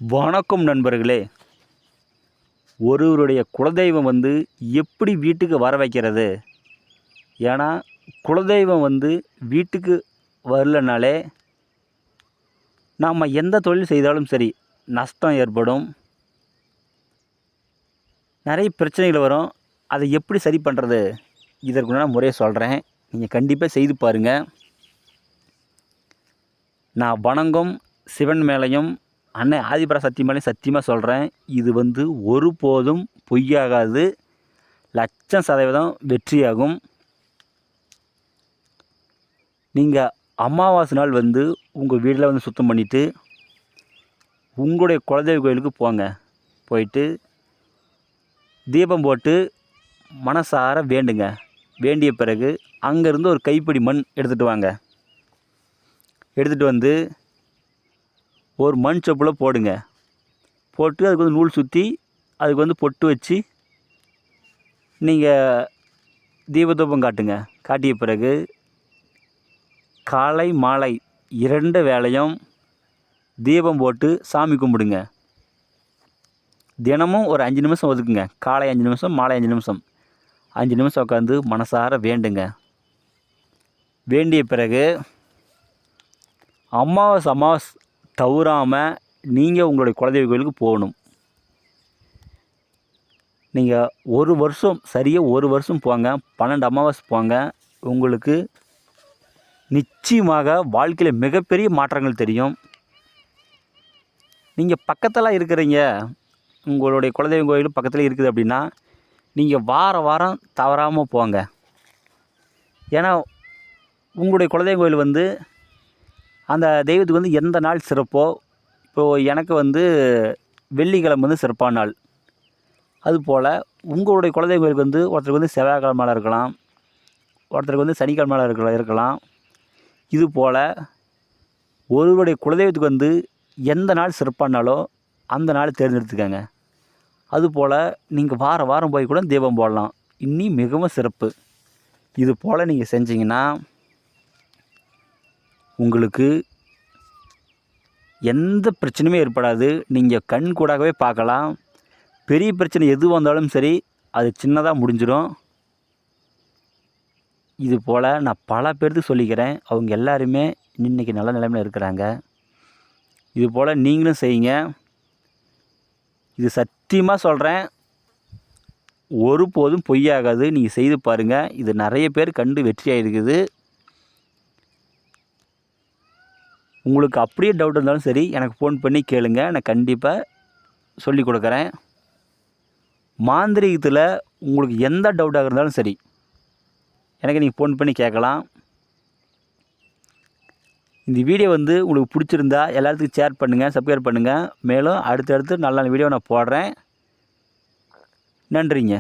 வணக்கம் நண்பர்களே. ஒருவருடைய குலதெய்வம் எப்படி வீட்டுக்கு வர வைக்கிறது? ஏன்னா குலதெய்வம் வீட்டுக்கு வரலனாலே நாம் எந்த தொழில் செய்தாலும் சரி நஷ்டம் ஏற்படும், நிறைய பிரச்சனைகள் வரும். அதை எப்படி சரி பண்ணுறது? இதற்குண்டான முறையை சொல்கிறேன், நீங்கள் கண்டிப்பாக செய்து பாருங்கள். நான் வணங்கும் சிவன் மேலையும் அன்னை ஆதிபராசக்தி மேலேயும் சத்தியமாக சொல்கிறேன், இது ஒருபோதும் பொய்யாகாது, 100% வெற்றியாகும். நீங்கள் அமாவாசை நாள் உங்கள் வீட்டில் சுத்தம் பண்ணிவிட்டு உங்களுடைய குலதெய்வ கோயிலுக்கு போங்க. போயிட்டு தீபம் போட்டு மனசார வேண்டுங்க. வேண்டிய பிறகு அங்கேருந்து ஒரு கைப்பிடி மண் எடுத்துகிட்டு வாங்க. எடுத்துகிட்டு ஒரு மண் சப்பில் போடுங்க. போட்டு அதுக்கு நூல் சுற்றி அதுக்கு பொட்டு வச்சு நீங்கள் தீபதூபம் காட்டுங்க. காட்டிய பிறகு காலை மாலை 2 வேளையும் தீபம் போட்டு சாமி கும்பிடுங்க. தினமும் ஒரு 5 நிமிஷம் ஒதுக்குங்க. காலை 5 நிமிஷம், மாலை 5 நிமிஷம், 5 நிமிஷம் உட்காந்து மனசார வேண்டுங்க. வேண்டிய பிறகு அமாவாசை தவறாமல் நீங்கள் உங்களுடைய குலதெய்வ கோயிலுக்கு போகணும். நீங்கள் ஒரு வருஷம் சரியாக ஒரு வருஷம் போங்க, 12 அமாவாசை போங்க. உங்களுக்கு நிச்சயமாக வாழ்க்கையில் மிகப்பெரிய மாற்றங்கள் தெரியும். நீங்கள் பக்கத்தில் இருக்கிறீங்க, உங்களுடைய குலதெய்வ கோயில் பக்கத்தில் இருக்குது அப்படின்னா நீங்கள் வாரம் தவறாமல் போங்க. ஏன்னா உங்களுடைய குலதெய்வ கோயில் அந்த தெய்வத்துக்கு எந்த நாள் சிறப்போ, இப்போது எனக்கு வெள்ளிக்கிழமை சிறப்பான நாள். அதுபோல் உங்களுடைய குலதெய்வ கோயிலுக்கு ஒருத்தருக்கு செவ்வாய்க்கிழமையில் இருக்கலாம், ஒருத்தருக்கு சனிக்கிழமையில் இருக்கலாம். இதுபோல் ஒருவருடைய குலதெய்வத்துக்கு எந்த நாள் சிறப்பானாலோ அந்த நாள் தேர்ந்தெடுத்துக்கங்க. அதுபோல் நீங்கள் வாரம் போய் கூட தீபம் போடலாம், இன்னும் மிகவும் சிறப்பு. இது போல் நீங்கள் செஞ்சீங்கன்னா உங்களுக்கு எந்த பிரச்சனையுமே ஏற்படாது. நீங்கள் கண் கூடாகவே பார்க்கலாம். பெரிய பிரச்சனை எது வந்தாலும் சரி அது சின்னதாக முடிஞ்சிடும். இது போல் நான் பல பேருக்கு சொல்லிக்கிறேன், அவங்க எல்லாருமே இன்றைக்கி நல்ல நிலைமையில் இருக்கிறாங்க. இது போல் நீங்களும் செய்யுங்க. இது சத்தியமாக சொல்கிறேன், ஒருபோதும் பொய்யாகாது. நீங்கள் செய்து பாருங்கள். இது நிறைய பேர் கண்டு வெற்றியாக இருக்குது. உங்களுக்கு அப்படியே டவுட் இருந்தாலும் சரி எனக்கு ஃபோன் பண்ணி கேளுங்க, நான் கண்டிப்பாக சொல்லி கொடுக்குறேன். மாந்திரீகத்தில் உங்களுக்கு எந்த டவுட்டாக இருந்தாலும் சரி எனக்கு நீங்கள் ஃபோன் பண்ணி கேட்கலாம். இந்த வீடியோ உங்களுக்கு பிடிச்சிருந்தா எல்லாத்துக்கும் ஷேர் பண்ணுங்கள், சப்ஸ்கிரைப் பண்ணுங்கள். மேலும் அடுத்தடுத்து நல்ல வீடியோ நான் போடுறேன். நன்றிங்க.